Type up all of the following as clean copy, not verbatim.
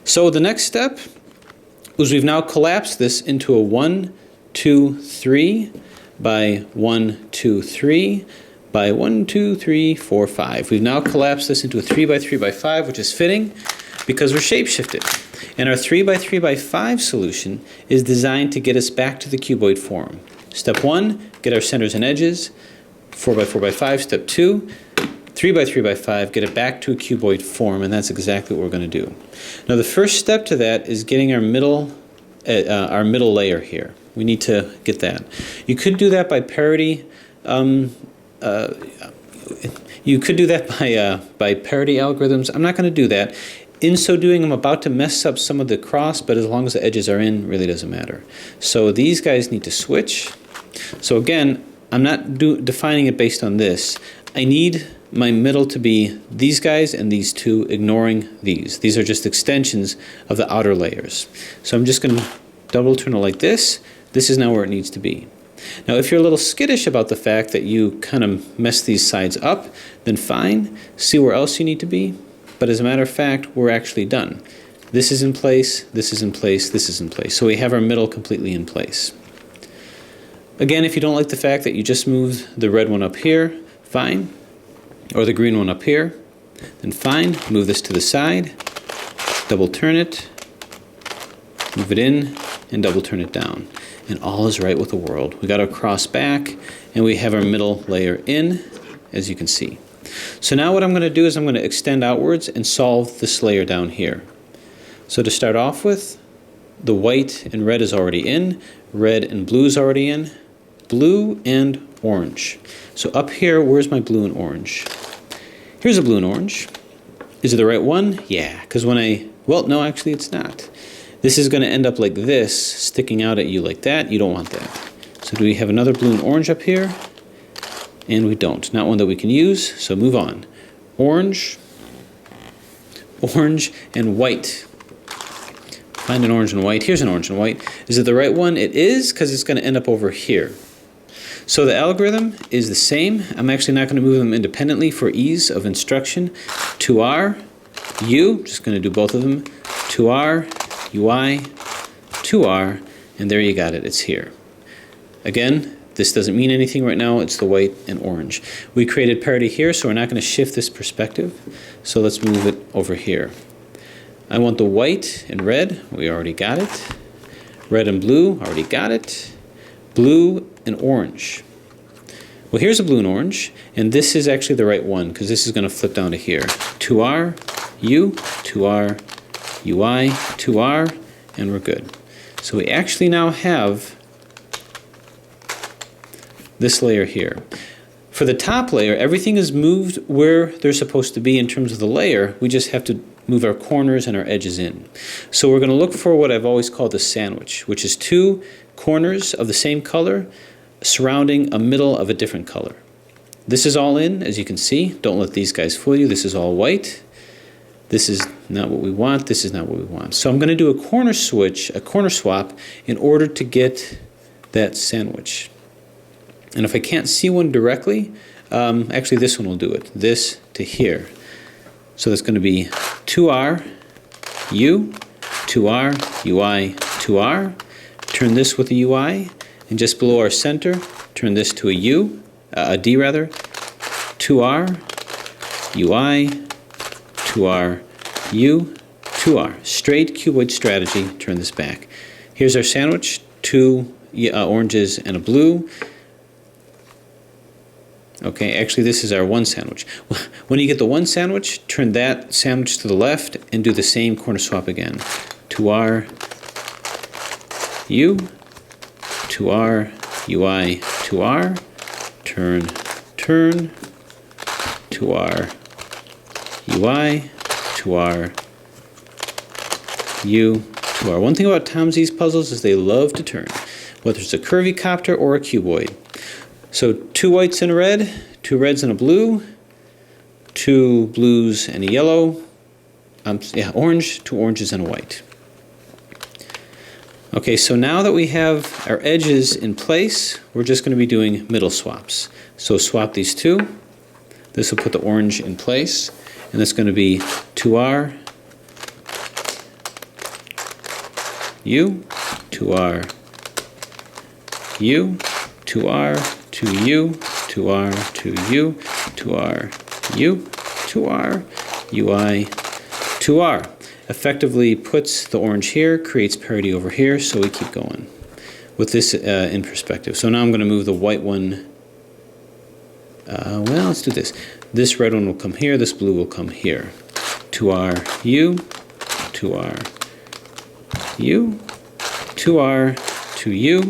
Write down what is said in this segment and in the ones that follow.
So the next step is we've now collapsed this into a 1, 2, 3 by 1, 2, 3 by 1, 2, 3, 4, 5. We've now collapsed this into a 3 by 3 by 5, which is fitting because we're shape-shifted. And our 3 by 3 by 5 solution is designed to get us back to the cuboid form. Step 1, get our centers and edges. 4 by 4 by 5. Step 2, 3 by 3 by 5, get it back to a cuboid form, and that's exactly what we're going to do. Now the first step to that is getting our middle layer here. We need to get that. You could do that by parity. You could do that by parity algorithms. I'm not going to do that. In so doing, I'm about to mess up some of the cross, but as long as the edges are in, really doesn't matter. So these guys need to switch. So again, I'm not defining it based on this. I need my middle to be these guys and these two, ignoring these. These are just extensions of the outer layers. So I'm just going to double turn it like this. This is now where it needs to be. Now if you're a little skittish about the fact that you kind of mess these sides up, then fine, see where else you need to be. But as a matter of fact, we're actually done. This is in place, this is in place, this is in place. So we have our middle completely in place. Again, if you don't like the fact that you just moved the red one up here, fine. Or the green one up here, then fine. Move this to the side, double turn it, move it in, and double turn it down. And all is right with the world. We got our cross back, and we have our middle layer in, as you can see. So now what I'm going to do is I'm going to extend outwards and solve this layer down here. So to start off with, the white and red is already in, red and blue is already in, blue and orange. So up here, where's my blue and orange? Here's a blue and orange. Is it the right one? Yeah, because well, no, actually it's not. This is going to end up like this, sticking out at you like that. You don't want that. So do we have another blue and orange up here? And we don't. Not one that we can use, so move on. Orange, orange, and white. Find an orange and white. Here's an orange and white. Is it the right one? It is, because it's going to end up over here. So the algorithm is the same. I'm actually not going to move them independently for ease of instruction. 2R, U, just going to do both of them. 2R, UI, 2R, and there you got it. It's here. Again, this doesn't mean anything right now. It's the white and orange. We created parity here, so we're not going to shift this perspective. So let's move it over here. I want the white and red. We already got it. Red and blue. Already got it. Blue and orange. Well, here's a blue and orange, and this is actually the right one because this is going to flip down to here. 2R, U, 2R, UI, 2R, and we're good. So we actually now have this layer here. For the top layer, everything is moved where they're supposed to be in terms of the layer. We just have to move our corners and our edges in. So we're going to look for what I've always called the sandwich, which is two corners of the same color surrounding a middle of a different color. This is all in, as you can see. Don't let these guys fool you. This is all white. This is not what we want. This is not what we want. So I'm going to do a corner switch, a corner swap, in order to get that sandwich. And if I can't see one directly, actually this one will do it. This to here. So that's going to be 2R, U, 2R, UI, 2R. Turn this with a UI. And just below our center, turn this to a U, a D rather. 2R, UI, 2R, U, 2R. Straight cuboid strategy, turn this back. Here's our sandwich, two oranges and a blue. Okay, actually this is our one sandwich. When you get the one sandwich, turn that sandwich to the left and do the same corner swap again. 2R, U, 2R, UI, 2R, turn, turn, 2R, UI, 2R, U, 2R. One thing about Tom Z's puzzles is they love to turn, whether it's a curvy copter or a cuboid. So two whites and a red, two reds and a blue, two blues and a yellow, orange, two oranges and a white. Okay, so now that we have our edges in place, we're just going to be doing middle swaps. So swap these two. This will put the orange in place, and that's going to be 2R, U, 2R, U, 2R, 2U, 2R, 2U, 2R, U, 2R, UI, 2R. Effectively puts the orange here, creates parity over here, so we keep going with this in perspective. So now I'm going to move the white one. Well, let's do this. This red one will come here, this blue will come here. 2R, U, 2R, U, 2R, 2U,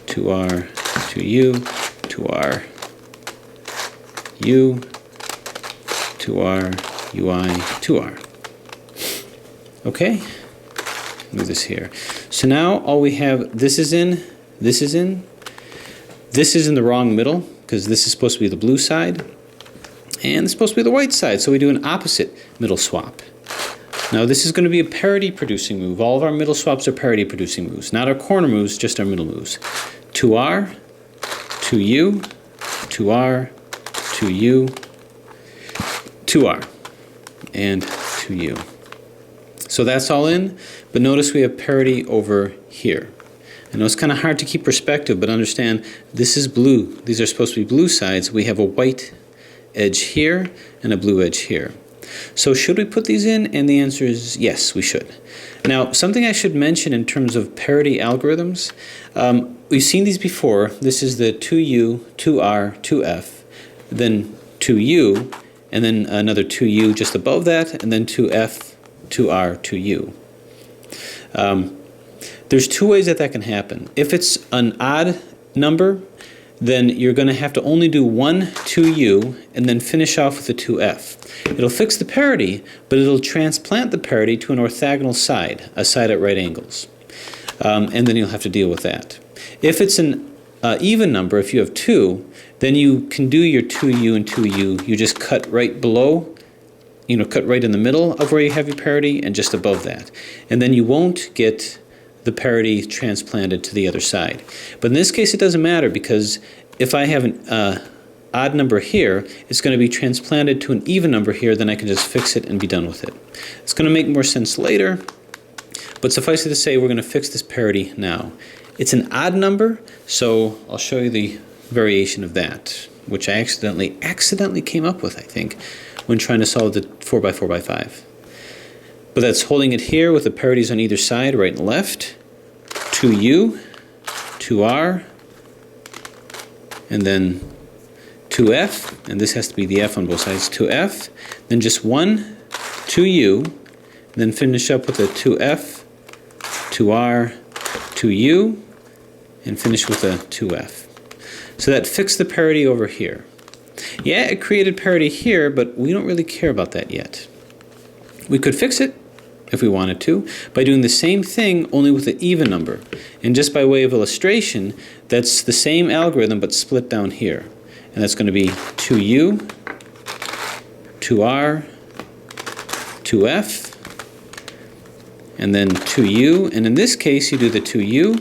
2R, 2U, 2R, U, 2R, UI, 2R. Okay, move this here. So now all we have, this is in, this is in. This is in the wrong middle, because this is supposed to be the blue side, and it's supposed to be the white side, so we do an opposite middle swap. Now this is going to be a parity producing move. All of our middle swaps are parity producing moves, not our corner moves, just our middle moves. 2R, 2U, 2R, 2U, 2R, and 2U. So that's all in, but notice we have parity over here. I know it's kind of hard to keep perspective, but understand this is blue. These are supposed to be blue sides. We have a white edge here and a blue edge here. So should we put these in? And the answer is yes, we should. Now, something I should mention in terms of parity algorithms, we've seen these before. This is the 2U, 2R, 2F, then 2U, and then another 2U just above that, and then 2F, 2R, 2U. There's two ways that can happen. If it's an odd number, then you're going to have to only do one 2U and then finish off with a 2F. It'll fix the parity, but it'll transplant the parity to an orthogonal side, a side at right angles. And then you'll have to deal with that. If it's an even number, if you have 2, then you can do your 2U and 2U. You just cut right below, cut right in the middle of where you have your parity and just above that. And then you won't get the parity transplanted to the other side. But in this case it doesn't matter, because if I have an odd number here, it's going to be transplanted to an even number here, then I can just fix it and be done with it. It's going to make more sense later, but suffice it to say we're going to fix this parity now. It's an odd number, so I'll show you the variation of that, which I accidentally came up with, I think, when trying to solve the 4x4x5. But that's holding it here with the parities on either side, right and left. 2U, 2R, and then 2F, and this has to be the F on both sides, 2F, then just one 2U, then finish up with a 2F, 2R, 2U, and finish with a 2F. So that fixed the parity over here. Yeah, it created parity here, but we don't really care about that yet. We could fix it, if we wanted to, by doing the same thing only with an even number. And just by way of illustration, that's the same algorithm but split down here. And that's going to be 2U, 2R, 2F, and then 2U. And in this case, you do the 2U,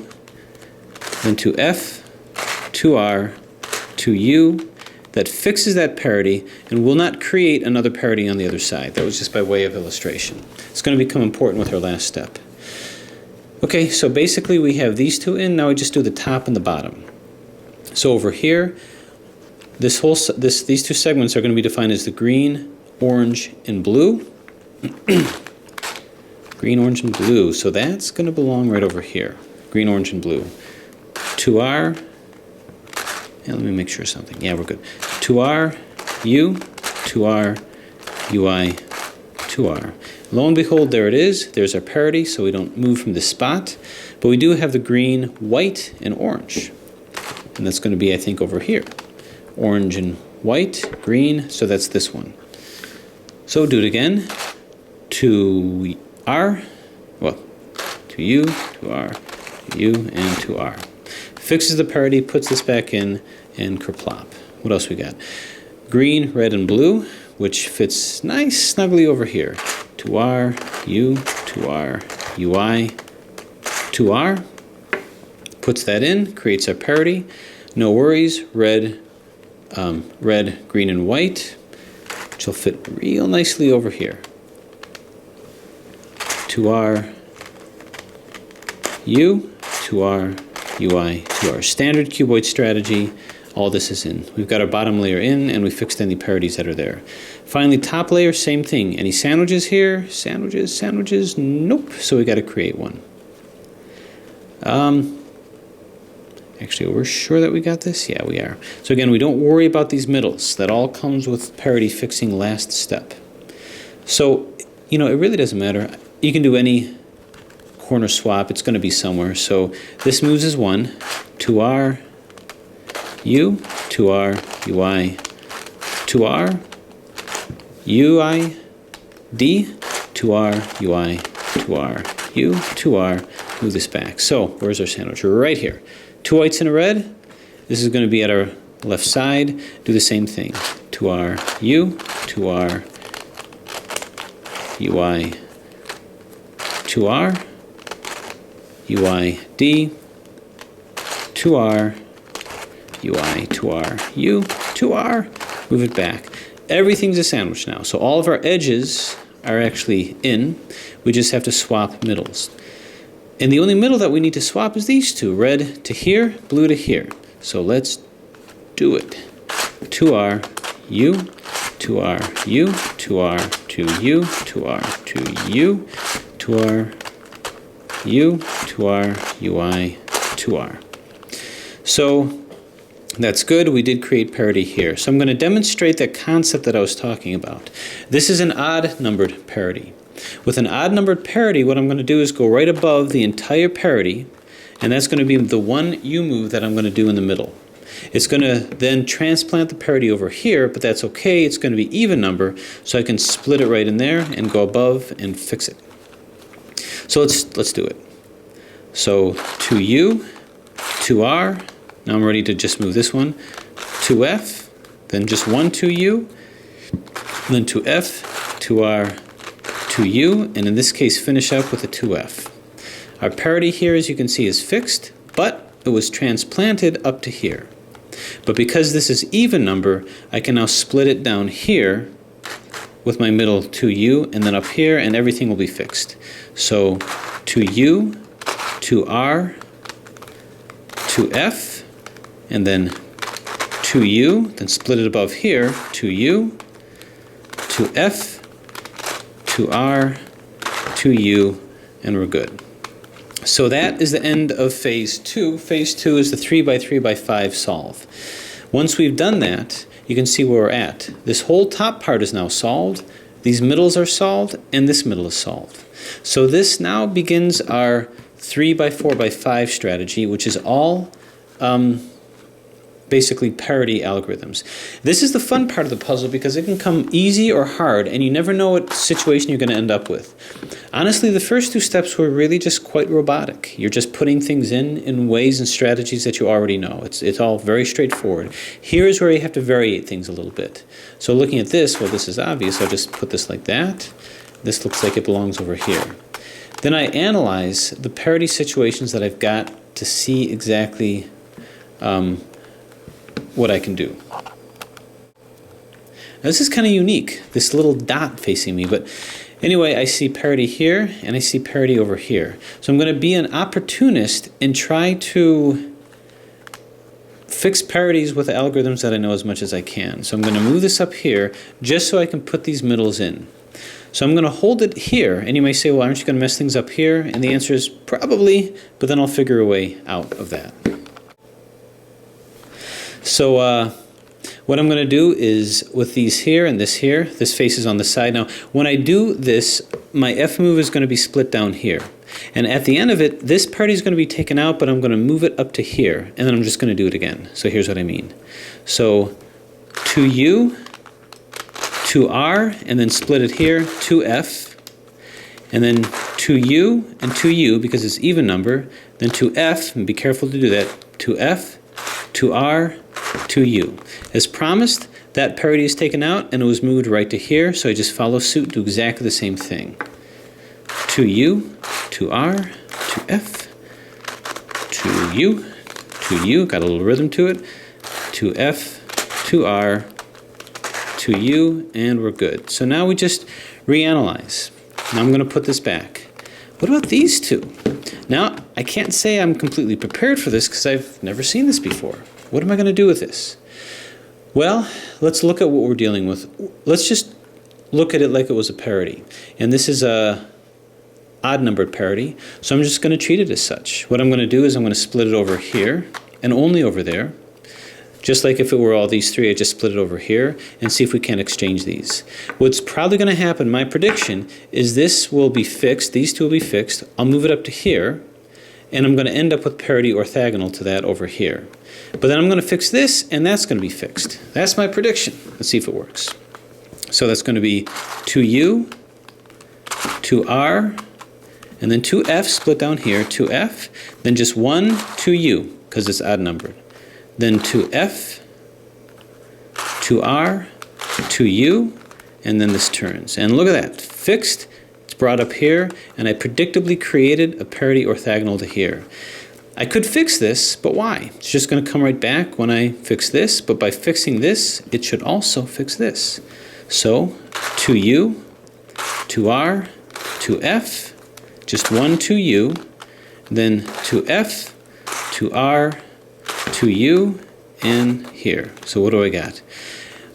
then 2F, 2R, 2U. That fixes that parity and will not create another parity on the other side. That was just by way of illustration. It's going to become important with our last step. Okay, so basically we have these two in. Now we just do the top and the bottom. So over here, these two segments are going to be defined as the green, orange, and blue. Green, orange, and blue. So that's going to belong right over here. Green, orange, and blue. 2R. Yeah, let me make sure something. Yeah, we're good. 2R, U, 2R, UI, 2R. Lo and behold, there it is. There's our parity, so we don't move from this spot. But we do have the green, white, and orange. And that's going to be, I think, over here. Orange and white, green, so that's this one. So do it again. 2R, 2U, 2R, 2U, and 2R. Fixes the parity, puts this back in, and kerplop. What else we got? Green, red, and blue, which fits nice snugly over here. 2R, U, 2R, UI, 2R. Puts that in, creates our parity. No worries, red, green, and white, which will fit real nicely over here. 2R, U, 2R, UI, 2R. Standard cuboid strategy. All this is in. We've got our bottom layer in, and we fixed any parities that are there. Finally, top layer, same thing. Any sandwiches here? Sandwiches, sandwiches? Nope. So we got to create one. Actually, we're sure that we got this? Yeah, we are. So again, we don't worry about these middles. That all comes with parity fixing last step. So, you know, it really doesn't matter. You can do any corner swap. It's going to be somewhere. So this moves as 1, 2R, U, 2R, UI, 2R, UI, D, 2R, UI, 2R, U, 2R, move this back. So where's our sandwich? Right here. 2 whites and a red. This is going to be at our left side. Do the same thing. 2R, U, 2R, UI, 2R, UI, D, 2R, UI, 2R, U, 2R, move it back. Everything's a sandwich now. So all of our edges are actually in. We just have to swap middles. And the only middle that we need to swap is these two, red to here, blue to here. So let's do it. 2R, U, 2R, U, 2R, 2U, 2R, 2U, 2R, U, 2R, UI, 2R. So that's good. We did create parity here. So I'm going to demonstrate that concept that I was talking about. This is an odd numbered parity. With an odd numbered parity, what I'm going to do is go right above the entire parity, and that's going to be the one U move that I'm going to do in the middle. It's going to then transplant the parity over here, but that's okay. It's going to be even number, so I can split it right in there and go above and fix it. So let's do it. So 2U, 2R. Now I'm ready to just move this one. 2F, then just one 2U, then 2F, 2R, 2U, and in this case finish up with a 2F. Our parity here, as you can see, is fixed, but it was transplanted up to here. But because this is even number, I can now split it down here with my middle 2U, and then up here, and everything will be fixed. So 2U, 2R, 2F, and then 2U, then split it above here, 2U, 2F, 2R, 2U, and we're good. So that is the end of phase 2. Phase 2 is the 3x3x5 solve. Once we've done that, you can see where we're at. This whole top part is now solved, these middles are solved, and this middle is solved. So this now begins our 3x4x5 strategy, which is all basically parity algorithms. This is the fun part of the puzzle because it can come easy or hard, and you never know what situation you're going to end up with. Honestly, the first 2 steps were really just quite robotic. You're just putting things in ways and strategies that you already know. It's all very straightforward. Here's where you have to variate things a little bit. So looking at this, well, this is obvious. I'll just put this like that. This looks like it belongs over here. Then I analyze the parity situations that I've got to see exactly what I can do. Now, this is kind of unique, this little dot facing me, but anyway, I see parity here and I see parity over here. So I'm going to be an opportunist and try to fix parities with algorithms that I know as much as I can. So I'm going to move this up here just so I can put these middles in. So I'm going to hold it here, and you may say, well, aren't you going to mess things up here? And the answer is probably, but then I'll figure a way out of that. So what I'm going to do is with these here and this here, this face is on the side. Now, when I do this, my F move is going to be split down here. And at the end of it, this parity is going to be taken out, but I'm going to move it up to here, and then I'm just going to do it again. So here's what I mean. So 2U, 2R, and then split it here, 2F, and then 2U and 2U, because it's even number, then 2F, and be careful to do that, 2F, 2R, 2U. As promised, that parity is taken out and it was moved right to here, so I just follow suit, do exactly the same thing. 2U, 2R, 2F, 2U, 2U, got a little rhythm to it, 2F, 2R, 2U, and we're good. So now we just reanalyze. Now I'm going to put this back. What about these two? Now, I can't say I'm completely prepared for this because I've never seen this before. What am I going to do with this? Well, let's look at what we're dealing with. Let's just look at it like it was a parity. And this is a odd-numbered parity, so I'm just going to treat it as such. What I'm going to do is I'm going to split it over here and only over there. Just like if it were all these three, I just split it over here and see if we can exchange these. What's probably going to happen, my prediction, is this will be fixed, these two will be fixed, I'll move it up to here, and I'm going to end up with parity orthogonal to that over here. But then I'm going to fix this, and that's going to be fixed. That's my prediction. Let's see if it works. So that's going to be 2u, 2r, and then 2f split down here, 2f, then just 1, 2u, because it's odd numbered. Then 2f, 2r, 2u, and then this turns. And look at that, fixed, it's brought up here, and I predictably created a parity orthogonal to here. I could fix this, but why? It's just going to come right back when I fix this, but by fixing this, it should also fix this. So 2u, 2r, 2f, just 1, 2u, then 2f, 2r, 2u, and here. So what do I got?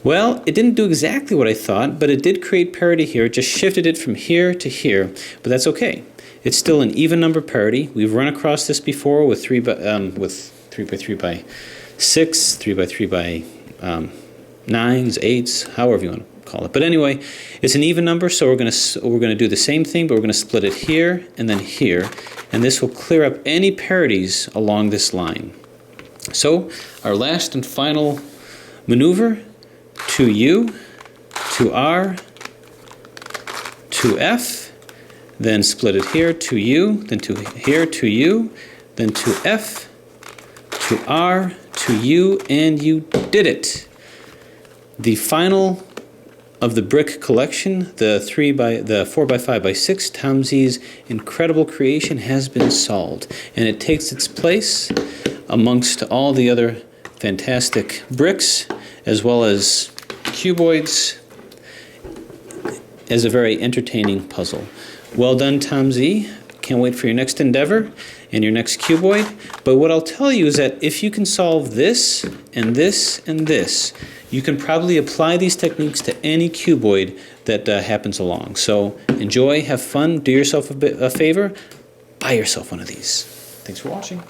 Well, it didn't do exactly what I thought, but it did create parity here. It just shifted it from here to here, but that's okay. It's still an even number parity. We've run across this before with 3 by 3 by 6, 3 by 3 by 9s, 8s, however you want to call it. But anyway, it's an even number, so we're going to do the same thing, but we're going to split it here and then here, and this will clear up any parities along this line. So our last and final maneuver, 2u, 2r, 2f, then split it here, 2u, then here, 2u, then 2f, 2r, 2u, and you did it. The final of the brick collection, the 4 by 5 by 6, Tom Z's incredible creation has been solved, and it takes its place amongst all the other fantastic bricks as well as cuboids as a very entertaining puzzle. Well done, Tom Z. Can't wait for your next endeavor and your next cuboid. But what I'll tell you is that if you can solve this and this and this, you can probably apply these techniques to any cuboid that happens along. So enjoy, have fun, do yourself a favor, buy yourself one of these. Thanks for watching.